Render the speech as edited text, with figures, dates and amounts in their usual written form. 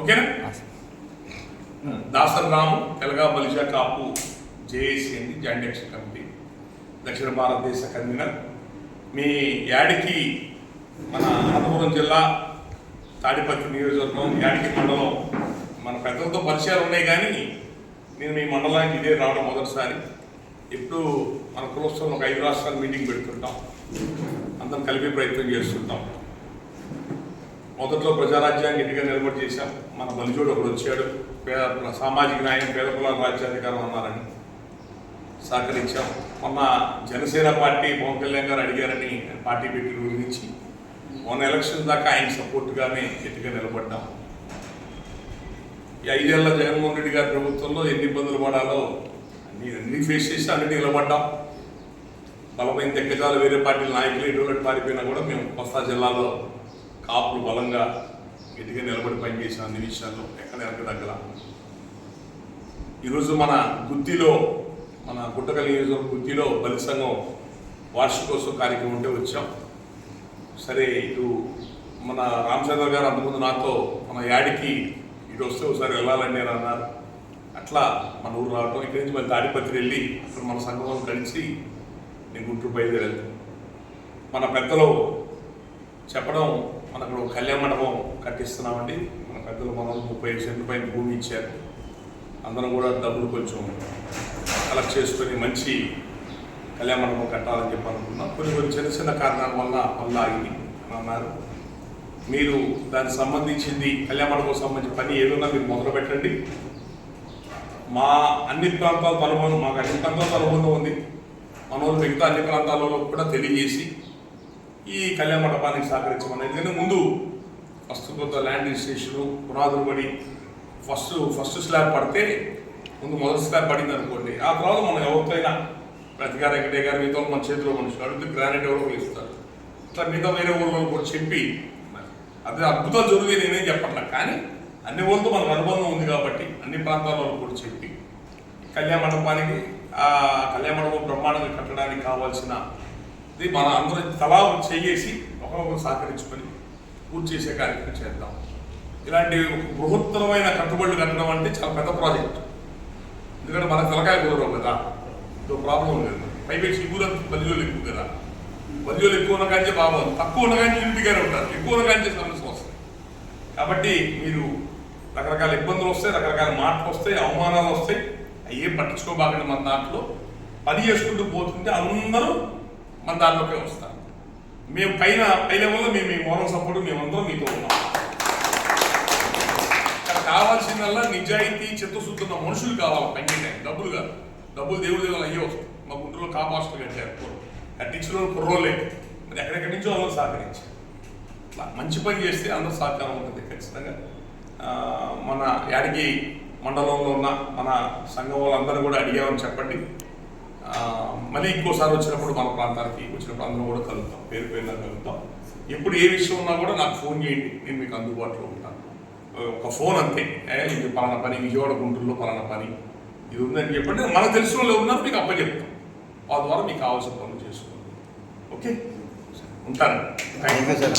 ఓకేనా? దాసర్ రాము తెలగా బలిజా కాపు జేఏసీ అండి, joint action committee, దక్షిణ భారతదేశ కన్వీనర్. మీ యాడికి మన అనంతపురం జిల్లా తాడిపత్రి నియోజకవర్గం యాడికి మండలం మన పెద్దలతో పరిచయాలు ఉన్నాయి, కానీ నేను మీ మండలానికి ఇదే రావడం మొదటిసారి. ఇప్పుడు మన కులస్తులను ఒక 5 రాష్ట్రాలు మీటింగ్ పెడుతుంటాం, అందరం కలిపే ప్రయత్నం చేస్తుంటాం. మొదట్లో ప్రజారాజ్యాన్ని గట్టిగా నిలబడి చేశాం. మన బలిజోడు ఒకడు వచ్చాడు, సామాజిక న్యాయం పేద కులాల రాజ్యాధికారం అన్నారని సహకరించాం. మొన్న జనసేన పార్టీ పవన్ కళ్యాణ్ గారు అడిగారని పార్టీ పెట్టి రోజు నుంచి మొన్న ఎలక్షన్ దాకా ఆయన సపోర్ట్గానే గట్టిగా నిలబడ్డాం. ఈ 5 ఏళ్ల జగన్మోహన్ రెడ్డి గారి ప్రభుత్వంలో ఎన్ని ఇబ్బందులు పడాలో అన్ని ఫేస్ చేసి అన్నిటి నిలబడ్డాం. బలమైన దగ్గజాలు వేరే పార్టీల నాయకులు ఎటువంటి పారిపోయినా కూడా మేము కోస్తా జిల్లాలో కాపులు బలంగా గట్టిగా నిలబడి పనిచేసిన అన్ని విషయాల్లో ఎక్కడ ఎరగదగ్గల. ఈరోజు మన గుత్తిలో, మన గుట్టకల్ నియోజకవర్గం గుత్తిలో బలి సంఘం వార్షికోత్సవ కార్యక్రమం ఉంటే వచ్చాం. సరే, ఇటు మన రామచంద్ర గారు అంతకుముందు నాతో మన యాడికి ఇటు వస్తే ఒకసారి వెళ్ళాలండి అని అన్నారు. అట్లా మన ఊరు రావటం, ఇక్కడి నుంచి మళ్ళీ తాడిపత్రి వెళ్ళి అక్కడ మన సంఘం కలిసి నేను గుంటూరు బయలుదేరి వెళ్తాను. మన పెద్దలు చెప్పడం, మనకు ఒక కళ్యాణ మండపం కట్టిస్తున్నామండి. మన పెద్దలు మనం 35 సెంట్ల పైన భూమి ఇచ్చారు. అందరం కూడా డబ్బులు కొంచెం కలెక్ట్ చేసుకొని మంచి కళ్యాణ మండపం కట్టాలని చెప్పి అనుకున్నాం. కొన్ని చిన్న చిన్న కారణాల వల్ల ఆగింది అని అన్నారు. మీరు దానికి సంబంధించింది కళ్యాణ మండపం సంబంధించిన పని ఏదన్నా మీరు మొదలు పెట్టండి. మా అన్ని ప్రాంతాలతో అనుబంధం, మాకు అన్ని ప్రాంతాలతో అనుబంధం ఉంది. మన వాళ్ళు మిగతా అన్ని ప్రాంతాలలో కూడా తెలియజేసి ఈ కళ్యాణ మండపానికి సహకరించమని. ఎందుకంటే ముందు ఫస్ట్ కొంత ల్యాండ్ రిజిస్ట్రేషను పునాదులు పడి ఫస్ట్ స్లాబ్ పడితే ముందు మొదటి స్లాబ్ పడింది అనుకోండి, ఆ తర్వాత మనం ఎవరికైనా ప్రతిగారు వెంకటయ్య గారు మిగతా మన చేతిలో మనుషులు అడిగితే గ్రానైట్ ఎవరో ఇస్తారు. ఇట్లా మిగతా వేరే ఊళ్ళో కూడా చెప్పి అదే అద్భుతాలు జరుగుతాయి నేనేం చెప్పట్లా, కానీ అన్ని ఊళ్ళతో మనకు అనుబంధం ఉంది కాబట్టి అన్ని ప్రాంతాలలో కూడా చెప్పి కళ్యాణ మండపానికి ఆ కళ్యాణ మండపం బ్రహ్మాండంగా కట్టడానికి కావాల్సిన ఇది మన అందరూ తలా చేసి ఒకరొకరు సహకరించుకొని పూర్తి చేసే కార్యక్రమం చేద్దాం. ఇలాంటి బృహత్తరమైన కట్టుబడులు కట్టడం అంటే చాలా పెద్ద ప్రాజెక్ట్. ఎందుకంటే మన తలకాయ కుదరవు కదా, ఇదో ప్రాబ్లం ఉంది కదా. పైపెచ్చి ఈ ఊరంతా బలిజోలు ఎక్కువ కదా, బలిజోలు ఎక్కువ ఉన్న కాంచే బాగోదు, తక్కువ ఉన్న కాంచి ఇంటిగానే ఉంటారు, ఎక్కువ ఉన్న కాంచే సమస్య వస్తాయి. కాబట్టి మీరు రకరకాల ఇబ్బందులు వస్తాయి, రకరకాల మాటలు వస్తాయి, అవమానాలు వస్తాయి, అయ్యే పట్టించుకోబాకండి. మన దాంట్లో పని చేసుకుంటూ పోతుంటే అందరూ మన దాంట్లోకే వస్తారు. మేము పైన లెవెల్లో మేము మీ మోరల్ సపోర్ట్ మేమందరం మీతో ఉన్నాం. ఇక్కడ కావాల్సిందల్లా నిజాయితీ చిత్తశుద్ధి ఉన్న మనుషులు కావాలి. పని డబ్బులు కాదు, డబ్బులు దేవుడి దేవుళ్ళు అయ్యే వస్తాయి. మా గుంటూరులో కాపాస్టులు కట్టారు, కట్టించిన కుర్రోలే, మరి ఎక్కడెక్కడి నుంచో అందరూ సహకరించారు. అట్లా మంచి పని చేస్తే అందరూ సహకారం ఉంటుంది ఖచ్చితంగా. మన యాడికి మండలంలో ఉన్న మన సంఘం వాళ్ళందరూ కూడా అడిగామని చెప్పండి. మళ్ళీ ఇంకోసారి వచ్చినప్పుడు మన ప్రాంతానికి వచ్చినప్పుడు అందరూ కూడా కలుగుతాం, పేరు పేరున కలుగుతాం. ఎప్పుడు ఏ విషయం ఉన్నా కూడా నాకు ఫోన్ చేయండి, నేను మీకు అందుబాటులో ఉంటాను. ఒక ఫోన్ అంతే, ఇది పలానా పని, విజయవాడ గుంటూరులో పలానా పని ఇది ఉందని చెప్పండి. మనకు తెలిసిన వాళ్ళు ఉన్నారు, మీకు అప్పచెప్తాం. వాళ్ళ ద్వారా మీకు కావాల్సిన పనులు చేసుకోండి. ఓకే, ఉంటాను. Thank you sir.